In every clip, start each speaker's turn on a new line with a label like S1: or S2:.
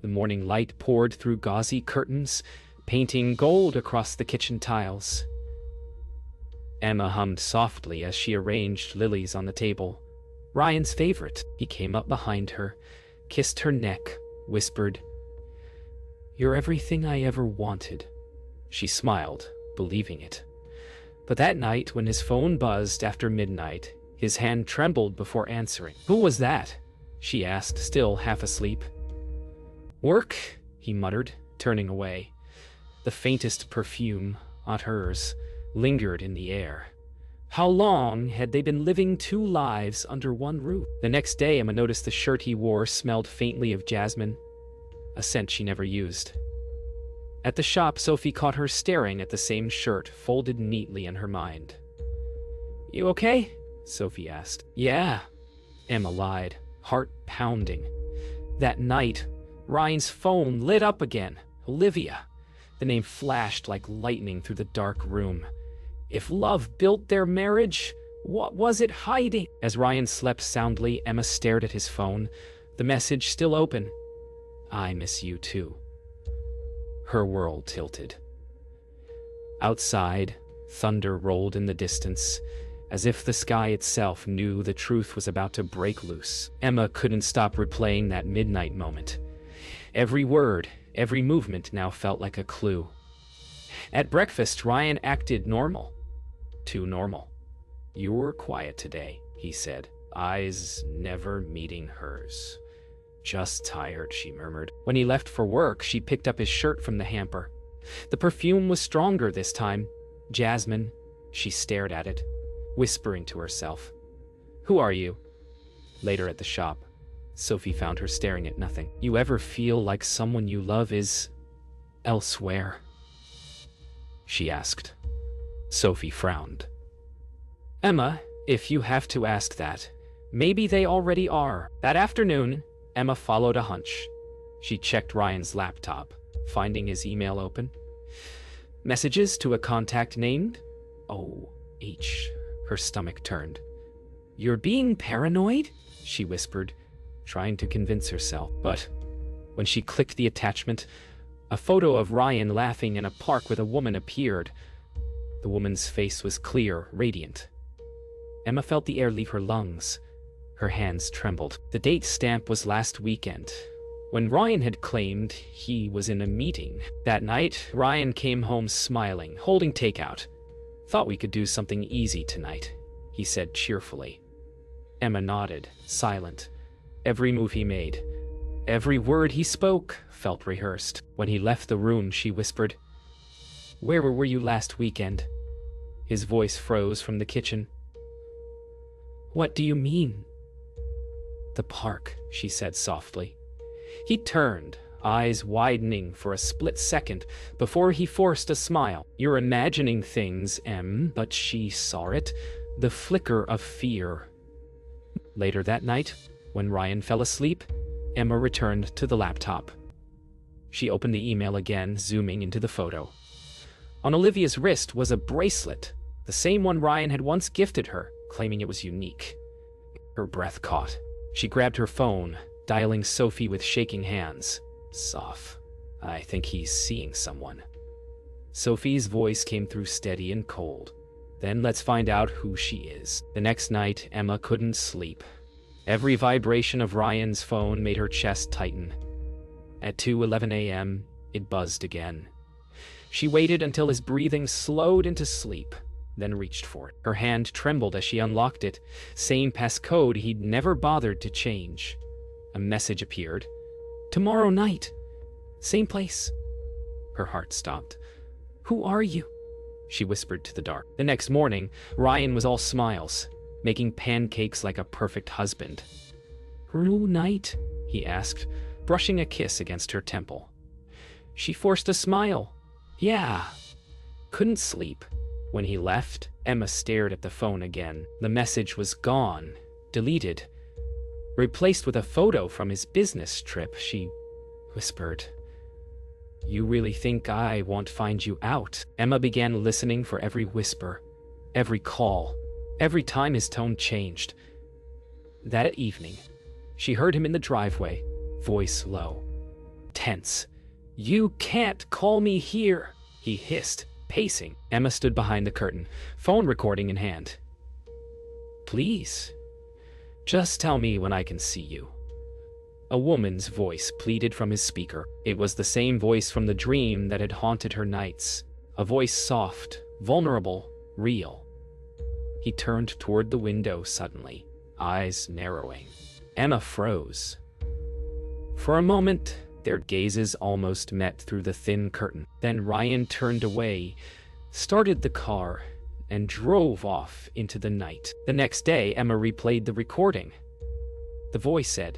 S1: The morning light poured through gauzy curtains, painting gold across the kitchen tiles. Emma hummed softly as she arranged lilies on the table. Ryan's favorite. He came up behind her, kissed her neck, whispered, "You're everything I ever wanted." She smiled, believing it. But that night, when his phone buzzed after midnight, his hand trembled before answering. "Who was that?" she asked, still half asleep. "Work," he muttered, turning away. The faintest perfume, not hers, lingered in the air. How long had they been living two lives under one roof? The next day, Emma noticed the shirt he wore smelled faintly of jasmine, a scent she never used. At the shop, Sophie caught her staring at the same shirt, folded neatly in her mind. "You okay?" Sophie asked. "Yeah," Emma lied, heart pounding. That night, Ryan's phone lit up again. Olivia. The name flashed like lightning through the dark room. If love built their marriage, what was it hiding? As Ryan slept soundly, Emma stared at his phone, the message still open. "I miss you too." Her world tilted. Outside, thunder rolled in the distance, as if the sky itself knew the truth was about to break loose. Emma couldn't stop replaying that midnight moment. Every word, every movement now felt like a clue. At breakfast, Ryan acted normal. Too normal. "You were quiet today," he said, eyes never meeting hers. "Just tired," she murmured. When he left for work, she picked up his shirt from the hamper. The perfume was stronger this time. Jasmine. She stared at it, whispering to herself. "Who are you?" Later at the shop, Sophie found her staring at nothing. "You ever feel like someone you love is elsewhere?" she asked. Sophie frowned. "Emma, if you have to ask that, maybe they already are." That afternoon, Emma followed a hunch. She checked Ryan's laptop, finding his email open. Messages to a contact named O.H. Her stomach turned. "You're being paranoid?" she whispered, trying to convince herself. But when she clicked the attachment, a photo of Ryan laughing in a park with a woman appeared. The woman's face was clear, radiant. Emma felt the air leave her lungs. Her hands trembled. The date stamp was last weekend, when Ryan had claimed he was in a meeting. That night, Ryan came home smiling, holding takeout. "Thought we could do something easy tonight," he said cheerfully. Emma nodded, silent. Every move he made, every word he spoke, felt rehearsed. When he left the room, she whispered, "Where were you last weekend?" His voice froze from the kitchen. "What do you mean?" "The park," she said softly. He turned, eyes widening for a split second before he forced a smile. "You're imagining things, Em," but she saw it, the flicker of fear. Later that night, when Ryan fell asleep, Emma returned to the laptop. She opened the email again, zooming into the photo. On Olivia's wrist was a bracelet, the same one Ryan had once gifted her, claiming it was unique. Her breath caught. She grabbed her phone, dialing Sophie with shaking hands. "Soph, I think he's seeing someone." Sophie's voice came through steady and cold. "Then let's find out who she is." The next night, Emma couldn't sleep. Every vibration of Ryan's phone made her chest tighten. At 2:11 a.m., it buzzed again. She waited until his breathing slowed into sleep, then reached for it. Her hand trembled as she unlocked it, same passcode he'd never bothered to change. A message appeared. "Tomorrow night. Same place." Her heart stopped. "Who are you?" she whispered to the dark. The next morning, Ryan was all smiles, making pancakes like a perfect husband. "Who night?" he asked, brushing a kiss against her temple. She forced a smile. "Yeah." Couldn't sleep. When he left, Emma stared at the phone again. The message was gone, deleted, replaced with a photo from his business trip. She whispered, "You really think I won't find you out?" Emma began listening for every whisper, every call, every time his tone changed. That evening, she heard him in the driveway, voice low. tense. "You can't call me here," he hissed, pacing. Emma stood behind the curtain, phone recording in hand. "Please, just tell me when I can see you." A woman's voice pleaded from his speaker. It was the same voice from the dream that had haunted her nights. A voice soft, vulnerable, real. He turned toward the window suddenly, eyes narrowing. Emma froze. For a moment, their gazes almost met through the thin curtain. Then Ryan turned away, started the car, and drove off into the night. The next day, Emma replayed the recording. The voice said,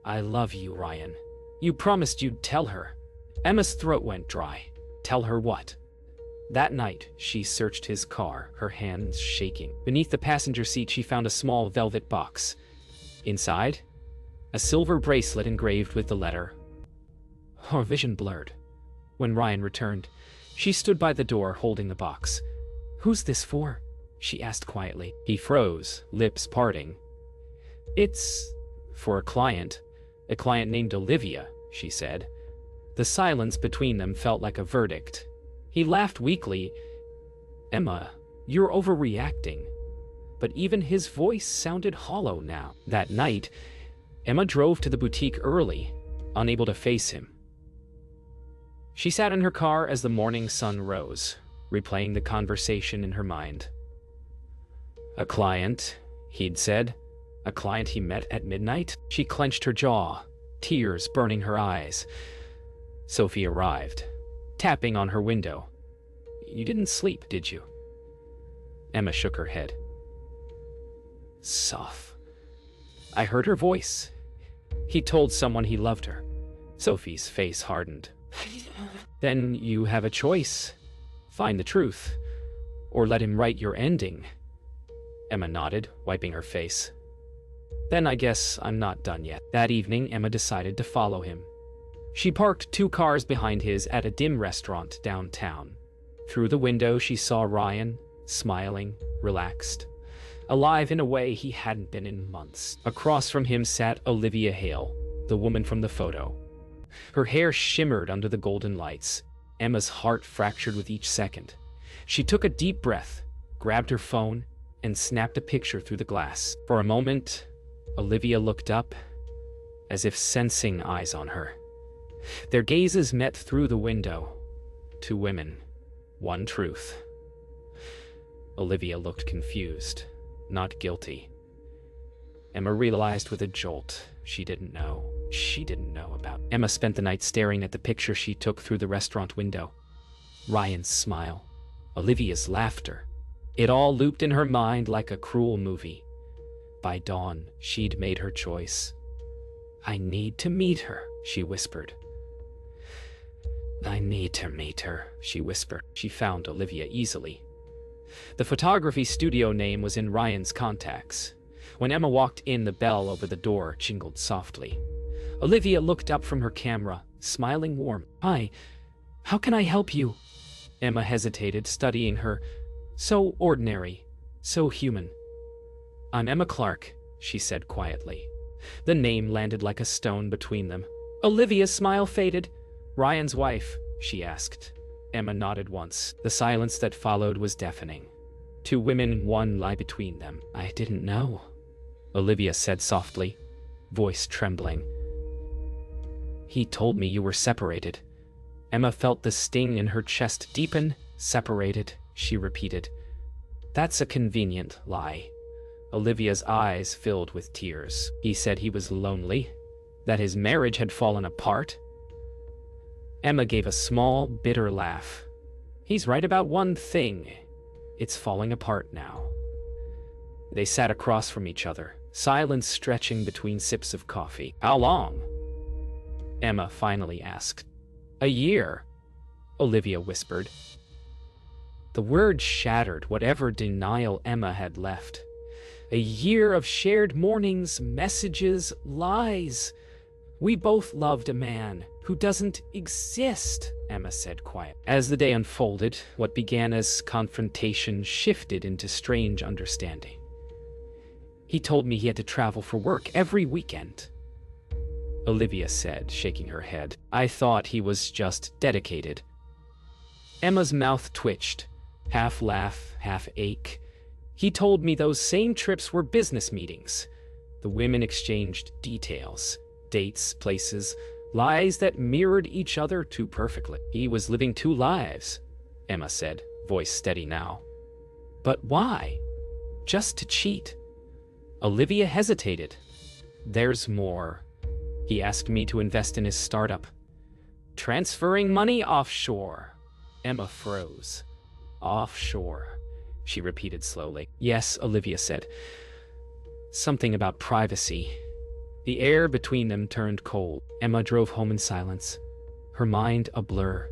S1: "I love you, Ryan. You promised you'd tell her." Emma's throat went dry. Tell her what? That night, she searched his car, her hands shaking. Beneath the passenger seat, she found a small velvet box. Inside, a silver bracelet engraved with the letter. Her vision blurred. When Ryan returned, she stood by the door holding the box. "Who's this for?" she asked quietly. He froze, lips parting. "It's for a client named Olivia," she said. The silence between them felt like a verdict. He laughed weakly. "Emma, you're overreacting." But even his voice sounded hollow now. That night, Emma drove to the boutique early, unable to face him. She sat in her car as the morning sun rose, replaying the conversation in her mind. "A client," he'd said. "A client he met at midnight?" She clenched her jaw, tears burning her eyes. Sophie arrived, tapping on her window. "You didn't sleep, did you?" Emma shook her head. "Soph." I heard her voice. He told someone he loved her. Sophie's face hardened. "Then you have a choice. Find the truth, or let him write your ending." Emma nodded, wiping her face. "Then I guess I'm not done yet." That evening, Emma decided to follow him. She parked 2 cars behind his at a dim restaurant downtown. Through the window, she saw Ryan, smiling, relaxed, alive in a way he hadn't been in months. Across from him sat Olivia Hale, the woman from the photo. Her hair shimmered under the golden lights. Emma's heart fractured with each second. She took a deep breath, grabbed her phone, and snapped a picture through the glass. For a moment, Olivia looked up, as if sensing eyes on her. Their gazes met through the window. 2 women, 1 truth. Olivia looked confused, not guilty. Emma realized with a jolt she didn't know about. Emma spent the night staring at the picture she took through the restaurant window. Ryan's smile, Olivia's laughter. It all looped in her mind like a cruel movie. By dawn, she'd made her choice. "I need to meet her," she whispered. "I need to meet her," she whispered. She found Olivia easily. The photography studio name was in Ryan's contacts. When Emma walked in, the bell over the door jingled softly. Olivia looked up from her camera, smiling warm. "Hi, how can I help you?" Emma hesitated, studying her. So ordinary, so human. "I'm Emma Clark," she said quietly. The name landed like a stone between them. Olivia's smile faded. "Ryan's wife?" she asked. Emma nodded once. The silence that followed was deafening. 2 women, 1 lie between them. "I didn't know," Olivia said softly, voice trembling. "He told me you were separated." Emma felt the sting in her chest deepen. "Separated," she repeated. "That's a convenient lie." Olivia's eyes filled with tears. "He said he was lonely, that his marriage had fallen apart." Emma gave a small, bitter laugh. "He's right about one thing. It's falling apart now." They sat across from each other, silence stretching between sips of coffee. "How long?" Emma finally asked. "A year," Olivia whispered. The word shattered whatever denial Emma had left. A year of shared mornings, messages, lies. "We both loved a man who doesn't exist," Emma said quietly. As the day unfolded, what began as confrontation shifted into strange understanding. "He told me he had to travel for work every weekend." Olivia said, shaking her head. I thought he was just dedicated. Emma's mouth twitched, half laugh, half ache. He told me those same trips were business meetings. The women exchanged details, dates, places, lies that mirrored each other too perfectly. He was living two lives, Emma said, voice steady now. But why? Just to cheat? Olivia hesitated. There's more. He asked me to invest in his startup. Transferring money offshore. Emma froze. Offshore, she repeated slowly. Yes, Olivia said. Something about privacy. The air between them turned cold. Emma drove home in silence, her mind a blur.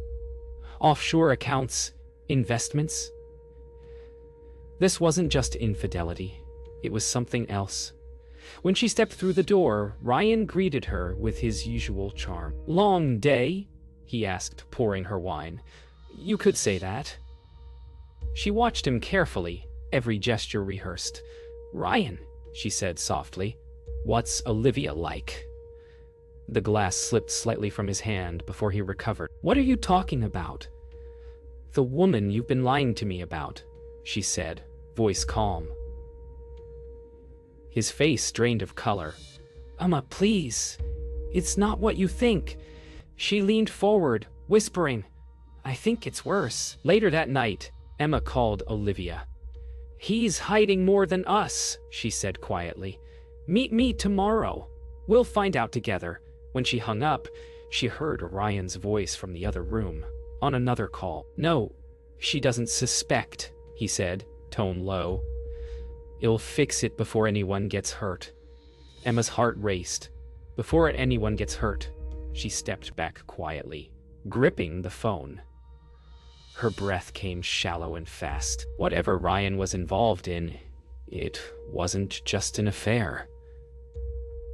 S1: Offshore accounts, investments. This wasn't just infidelity. It was something else. When she stepped through the door, Ryan greeted her with his usual charm. Long day? He asked, pouring her wine. You could say that. She watched him carefully, every gesture rehearsed. Ryan, she said softly, what's Olivia like? The glass slipped slightly from his hand before he recovered. What are you talking about? The woman you've been lying to me about, she said, voice calm. His face drained of color. Emma, please. It's not what you think. She leaned forward, whispering, I think it's worse. Later that night, Emma called Olivia. He's hiding more than us, she said quietly. Meet me tomorrow. We'll find out together. When she hung up, she heard Ryan's voice from the other room, on another call. No, she doesn't suspect, he said, tone low. It'll fix it before anyone gets hurt. Emma's heart raced. Before anyone gets hurt, she stepped back quietly, gripping the phone. Her breath came shallow and fast. Whatever Ryan was involved in, it wasn't just an affair.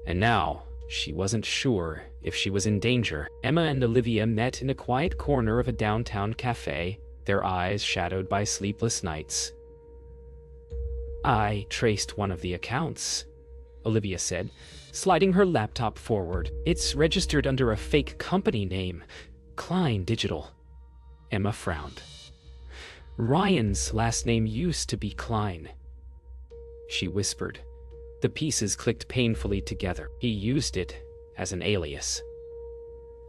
S1: And now, she wasn't sure if she was in danger. Emma and Olivia met in a quiet corner of a downtown cafe, their eyes shadowed by sleepless nights. I traced one of the accounts, Olivia said, sliding her laptop forward. It's registered under a fake company name, Klein Digital. Emma frowned. Ryan's last name used to be Klein. She whispered. The pieces clicked painfully together. He used it as an alias.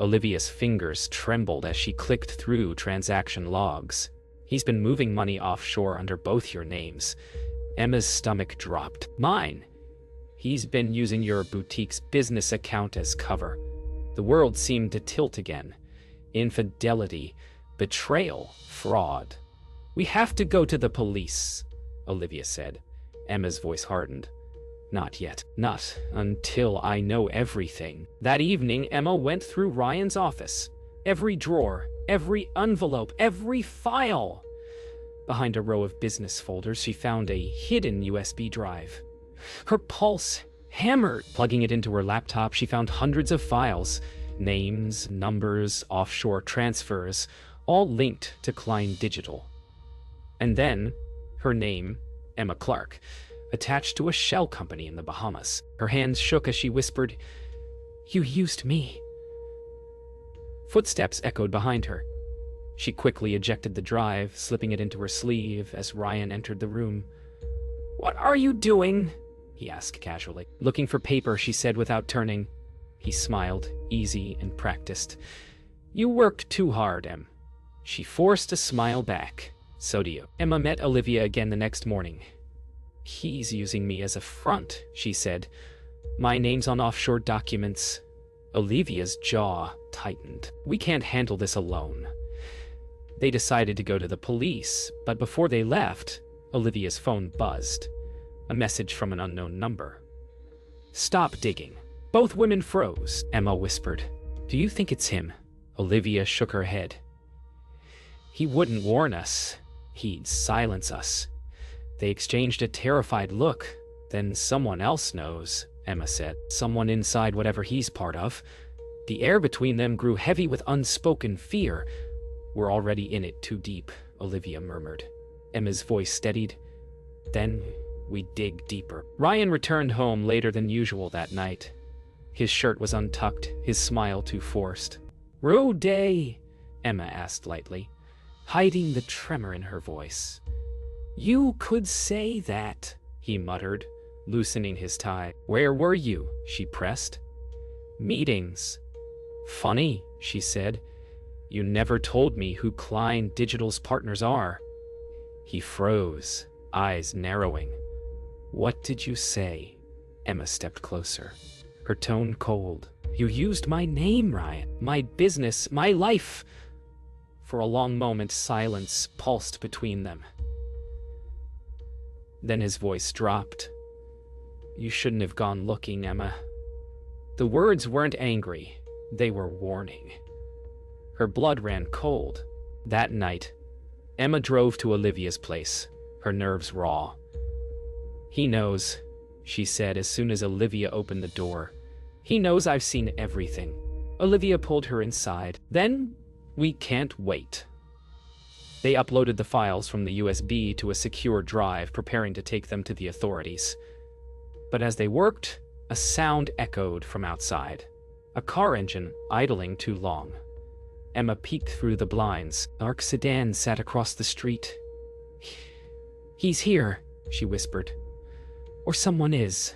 S1: Olivia's fingers trembled as she clicked through transaction logs. He's been moving money offshore under both your names. Emma's stomach dropped. Mine. He's been using your boutique's business account as cover. The world seemed to tilt again. Infidelity, betrayal, fraud. We have to go to the police, Olivia said. Emma's voice hardened. Not yet. Not until I know everything. That evening, Emma went through Ryan's office. Every drawer, every envelope, every file. Behind a row of business folders, she found a hidden USB drive. Her pulse hammered. Plugging it into her laptop, she found hundreds of files. Names, numbers, offshore transfers, all linked to Klein Digital. And then, her name, Emma Clark, attached to a shell company in the Bahamas. Her hands shook as she whispered, You used me. Footsteps echoed behind her. She quickly ejected the drive, slipping it into her sleeve as Ryan entered the room. What are you doing? He asked casually. Looking for paper, she said without turning. He smiled, easy and practiced. You worked too hard, Em. She forced a smile back. So do you. Emma met Olivia again the next morning. He's using me as a front, she said. My name's on offshore documents. Olivia's jaw tightened. We can't handle this alone. They decided to go to the police, but before they left, Olivia's phone buzzed. A message from an unknown number. Stop digging. Both women froze. Emma whispered. Do you think it's him? Olivia shook her head. He wouldn't warn us. He'd silence us. They exchanged a terrified look. Then someone else knows, Emma said. Someone inside whatever he's part of. The air between them grew heavy with unspoken fear. We're already in it too deep, Olivia murmured. Emma's voice steadied. Then we dig deeper. Ryan returned home later than usual that night. His shirt was untucked, his smile too forced. "Roday?" Emma asked lightly, hiding the tremor in her voice. "You could say that," he muttered, loosening his tie. "Where were you?" she pressed. "Meetings." "Funny," she said. "You never told me who Klein Digital's partners are." He froze, eyes narrowing. "What did you say?" Emma stepped closer, her tone cold. "You used my name, Ryan. My business, my life." For a long moment, silence pulsed between them. Then his voice dropped. "You shouldn't have gone looking, Emma." The words weren't angry, they were warning. Her blood ran cold. That night, Emma drove to Olivia's place, her nerves raw. "He knows," she said as soon as Olivia opened the door. "He knows I've seen everything." Olivia pulled her inside. "Then we can't wait." They uploaded the files from the USB to a secure drive, preparing to take them to the authorities. But as they worked, a sound echoed from outside. A car engine idling too long. Emma peeked through the blinds. A dark sedan sat across the street. "He's here," she whispered. "Or someone is."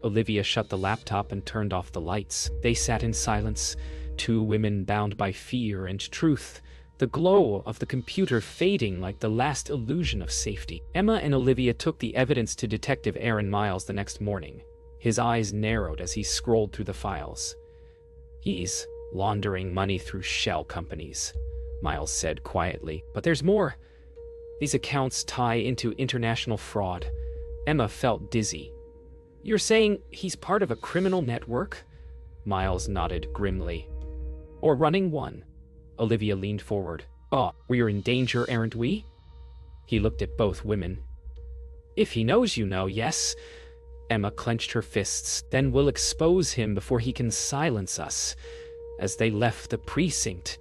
S1: Olivia shut the laptop and turned off the lights. They sat in silence, two women bound by fear and truth, the glow of the computer fading like the last illusion of safety. Emma and Olivia took the evidence to Detective Aaron Miles the next morning. His eyes narrowed as he scrolled through the files. "He's laundering money through shell companies," Miles said quietly. "But there's more. These accounts tie into international fraud." Emma felt dizzy. "You're saying he's part of a criminal network?" Miles nodded grimly. "Or running one." Olivia leaned forward. "Oh, we're in danger, aren't we?" He looked at both women. "If he knows you know, yes." Emma clenched her fists. "Then we'll expose him before he can silence us." As they left the precinct,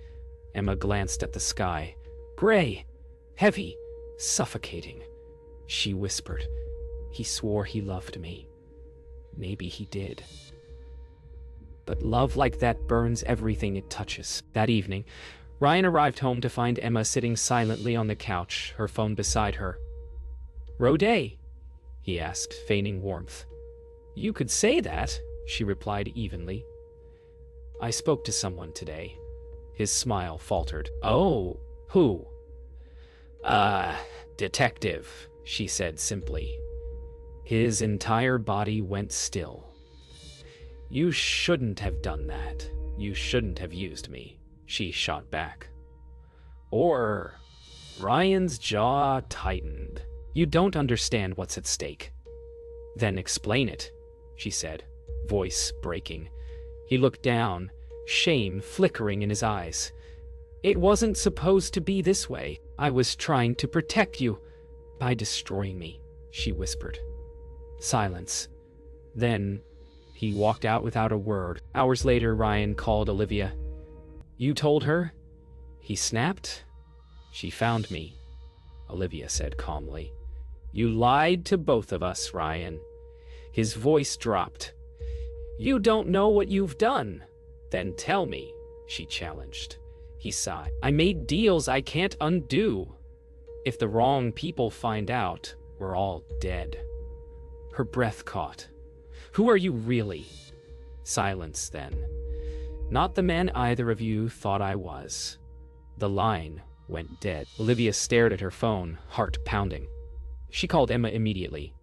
S1: Emma glanced at the sky. Gray, heavy, suffocating. She whispered, "He swore he loved me. Maybe he did." But love like that burns everything it touches. That evening, Ryan arrived home to find Emma sitting silently on the couch, her phone beside her. "Roday?" he asked, feigning warmth. "You could say that," she replied evenly. "I spoke to someone today." His smile faltered. "Oh, who?" Detective," she said simply. His entire body went still. "You shouldn't have done that. You shouldn't have used me," she shot back. Or Ryan's jaw tightened. "You don't understand what's at stake." "Then explain it," she said, voice breaking. He looked down, shame flickering in his eyes. "It wasn't supposed to be this way. I was trying to protect you by destroying me," she whispered. Silence. Then he walked out without a word. Hours later, Ryan called Olivia. "You told her?" He snapped. "She found me," Olivia said calmly. "You lied to both of us, Ryan." His voice dropped. "You don't know what you've done." "Then tell me," she challenged. He sighed. "I made deals I can't undo. If the wrong people find out, we're all dead." Her breath caught. "Who are you really?" Silence then. "Not the man either of you thought I was." The line went dead. Olivia stared at her phone, heart pounding. She called Emma immediately.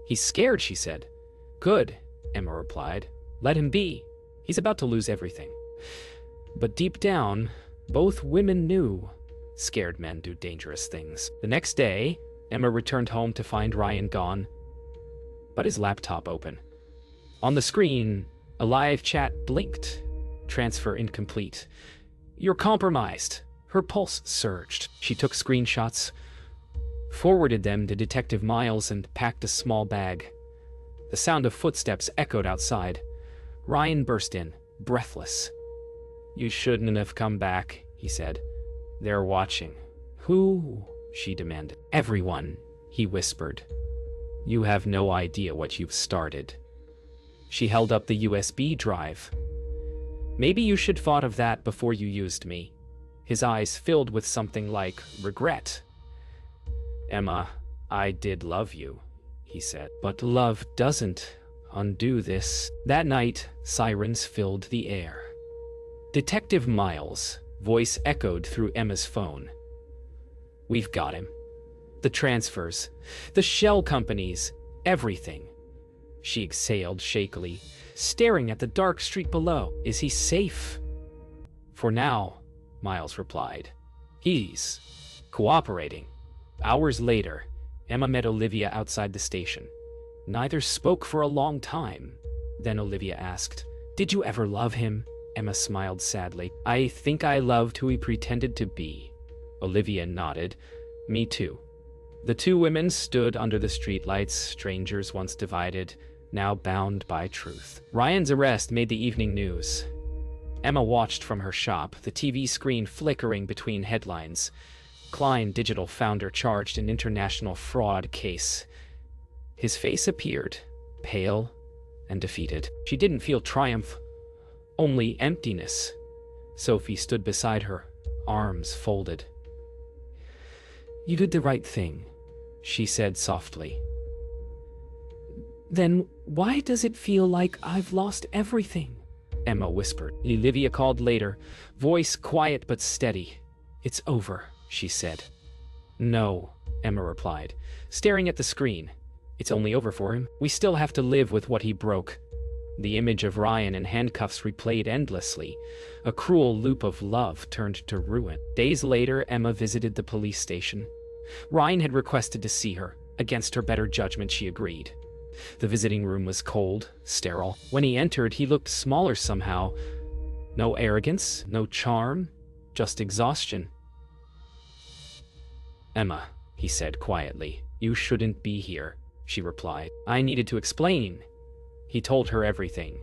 S1: "He's scared," she said. "Good," Emma replied. "Let him be. He's about to lose everything." But deep down, both women knew scared men do dangerous things. The next day, Emma returned home to find Ryan gone, but his laptop open. On the screen, a live chat blinked. "Transfer incomplete. You're compromised." Her pulse surged. She took screenshots, forwarded them to Detective Miles, and packed a small bag. The sound of footsteps echoed outside. Ryan burst in, breathless. "You shouldn't have come back," he said. "They're watching." "Who?" she demanded. "Everyone," he whispered. "You have no idea what you've started." She held up the USB drive. Maybe you should thought of that before you used me. His eyes filled with something like regret. Emma, I did love you, he said. But love doesn't undo this. That night, sirens filled the air. Detective Miles' voice echoed through Emma's phone. We've got him. The transfers, the shell companies, everything. She exhaled shakily, staring at the dark street below. Is he safe? For now, Miles replied. He's cooperating. Hours later, Emma met Olivia outside the station. Neither spoke for a long time. Then Olivia asked, Did you ever love him? Emma smiled sadly. I think I loved who he pretended to be. Olivia nodded. Me too. The two women stood under the streetlights, strangers once divided, now bound by truth. Ryan's arrest made the evening news. Emma watched from her shop, the TV screen flickering between headlines. Klein Digital founder charged in international fraud case. His face appeared, pale and defeated. She didn't feel triumph, only emptiness. Sophie stood beside her, arms folded. You did the right thing, she said softly. Then why does it feel like I've lost everything? Emma whispered. Olivia called later, voice quiet but steady. It's over, she said. No, Emma replied, staring at the screen. It's only over for him. We still have to live with what he broke. The image of Ryan in handcuffs replayed endlessly. A cruel loop of love turned to ruin. Days later, Emma visited the police station. Ryan had requested to see her. Against her better judgment, she agreed. The visiting room was cold, sterile. When he entered, he looked smaller somehow. No arrogance, no charm, just exhaustion. Emma, he said quietly, you shouldn't be here, she replied. I needed to explain. He told her everything.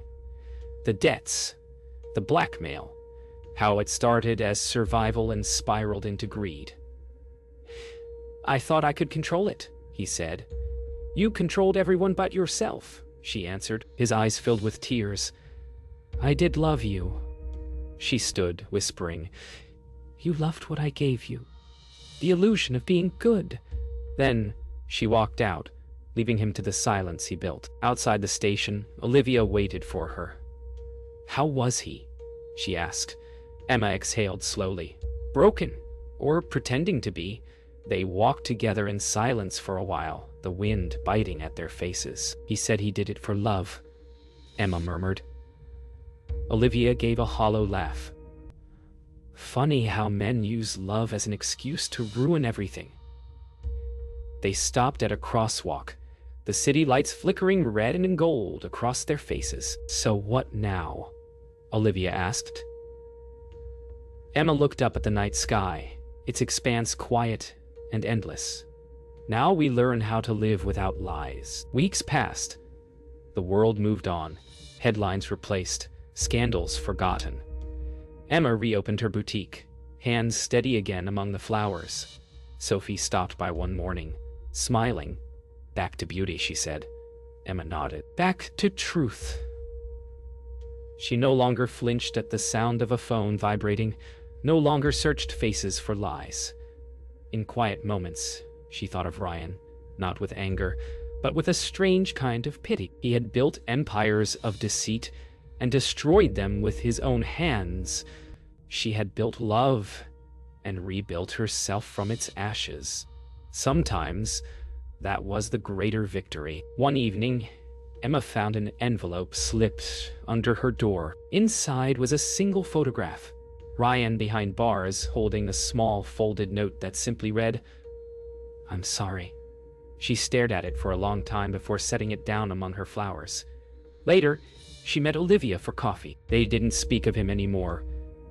S1: The debts, the blackmail, how it started as survival and spiraled into greed. I thought I could control it, he said. You controlled everyone but yourself, she answered, his eyes filled with tears. I did love you. She stood, whispering. You loved what I gave you. The illusion of being good. Then she walked out, leaving him to the silence he built. Outside the station, Olivia waited for her. How was he? She asked. Emma exhaled slowly. Broken, or pretending to be. They walked together in silence for a while, the wind biting at their faces. He said he did it for love, Emma murmured. Olivia gave a hollow laugh. Funny how men use love as an excuse to ruin everything. They stopped at a crosswalk, the city lights flickering red and gold across their faces. So what now? Olivia asked. Emma looked up at the night sky, its expanse quiet and endless. Now we learn how to live without lies. Weeks passed. The world moved on. Headlines replaced, scandals forgotten. Emma reopened her boutique, hands steady again among the flowers. Sophie stopped by one morning, smiling. Back to beauty, she said. Emma nodded. Back to truth. She no longer flinched at the sound of a phone vibrating, no longer searched faces for lies. In quiet moments, she thought of Ryan, not with anger, but with a strange kind of pity. He had built empires of deceit and destroyed them with his own hands. She had built love and rebuilt herself from its ashes. Sometimes, that was the greater victory. One evening, Emma found an envelope slipped under her door. Inside was a single photograph. Ryan behind bars, holding a small folded note that simply read, I'm sorry. She stared at it for a long time before setting it down among her flowers. Later, she met Olivia for coffee. They didn't speak of him anymore.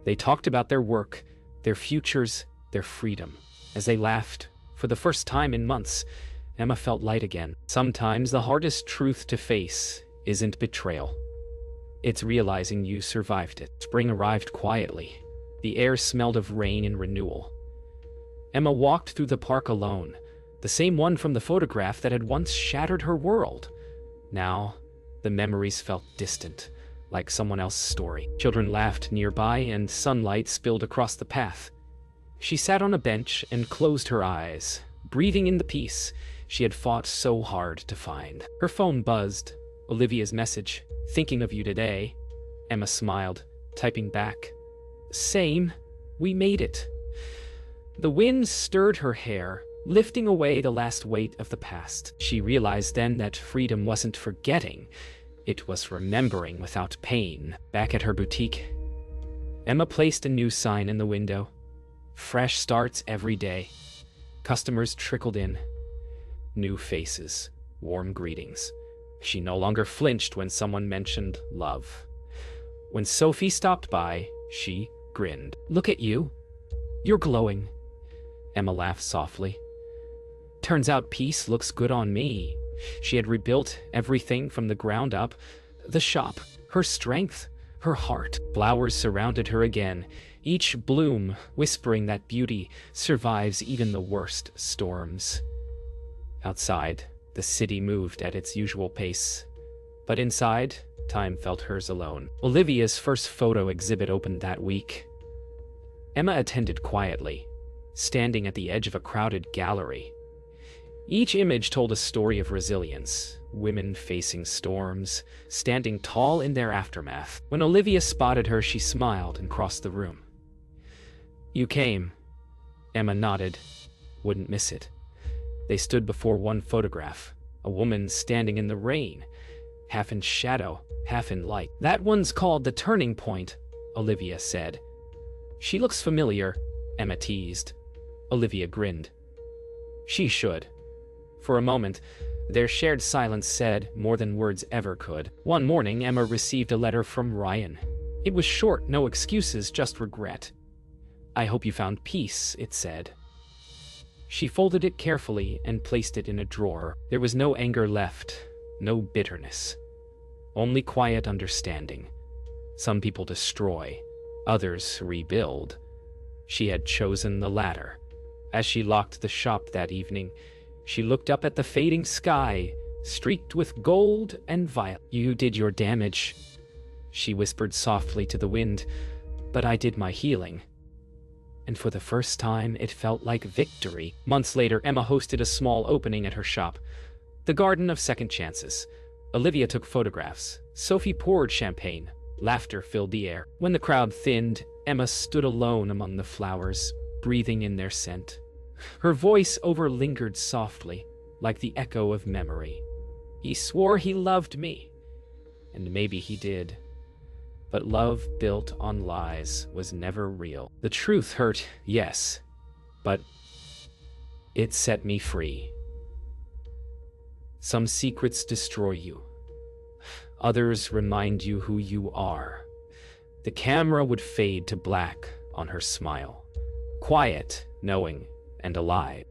S1: They talked about their work, their futures, their freedom. As they laughed, for the first time in months, Emma felt light again. Sometimes the hardest truth to face isn't betrayal. It's realizing you survived it. Spring arrived quietly. The air smelled of rain and renewal. Emma walked through the park alone, the same one from the photograph that had once shattered her world. Now, The memories felt distant, like someone else's story. Children laughed nearby and sunlight spilled across the path. She sat on a bench and closed her eyes, breathing in the peace she had fought so hard to find. Her phone buzzed. Olivia's message. "Thinking of you today." Emma smiled, typing back. "Same. We made it." The wind stirred her hair, lifting away the last weight of the past. She realized then that freedom wasn't forgetting, it was remembering without pain. Back at her boutique, Emma placed a new sign in the window. Fresh starts every day. Customers trickled in. New faces, warm greetings. She no longer flinched when someone mentioned love. When Sophie stopped by, she grinned. "Look at you. You're glowing." Emma laughed softly. "Turns out peace looks good on me." She had rebuilt everything from the ground up. The shop, her strength, her heart. Flowers surrounded her again, each bloom whispering that beauty survives even the worst storms. Outside, the city moved at its usual pace. But inside, time felt hers alone. Olivia's first photo exhibit opened that week. Emma attended quietly, standing at the edge of a crowded gallery. Each image told a story of resilience, women facing storms, standing tall in their aftermath. When Olivia spotted her, she smiled and crossed the room. "You came." Emma nodded. Wouldn't miss it. They stood before one photograph, a woman standing in the rain, half in shadow, half in light. "That one's called The Turning Point," Olivia said. "She looks familiar," Emma teased. Olivia grinned. She should. For a moment, their shared silence said more than words ever could. One morning, Emma received a letter from Ryan. It was short, no excuses, just regret. "I hope you found peace," it said. She folded it carefully and placed it in a drawer. There was no anger left, no bitterness. Only quiet understanding. Some people destroy, others rebuild. She had chosen the latter. As she locked the shop that evening, she looked up at the fading sky, streaked with gold and violet. "You did your damage," she whispered softly to the wind, "but I did my healing." And for the first time, it felt like victory. Months later, Emma hosted a small opening at her shop, the Garden of Second Chances. Olivia took photographs. Sophie poured champagne. Laughter filled the air. When the crowd thinned, Emma stood alone among the flowers, breathing in their scent. Her voice overlingered softly, like the echo of memory. "He swore he loved me, and maybe he did. But love built on lies was never real. The truth hurt, yes, but it set me free." Some secrets destroy you. Others remind you who you are. The camera would fade to black on her smile. Quiet, knowing, and alive.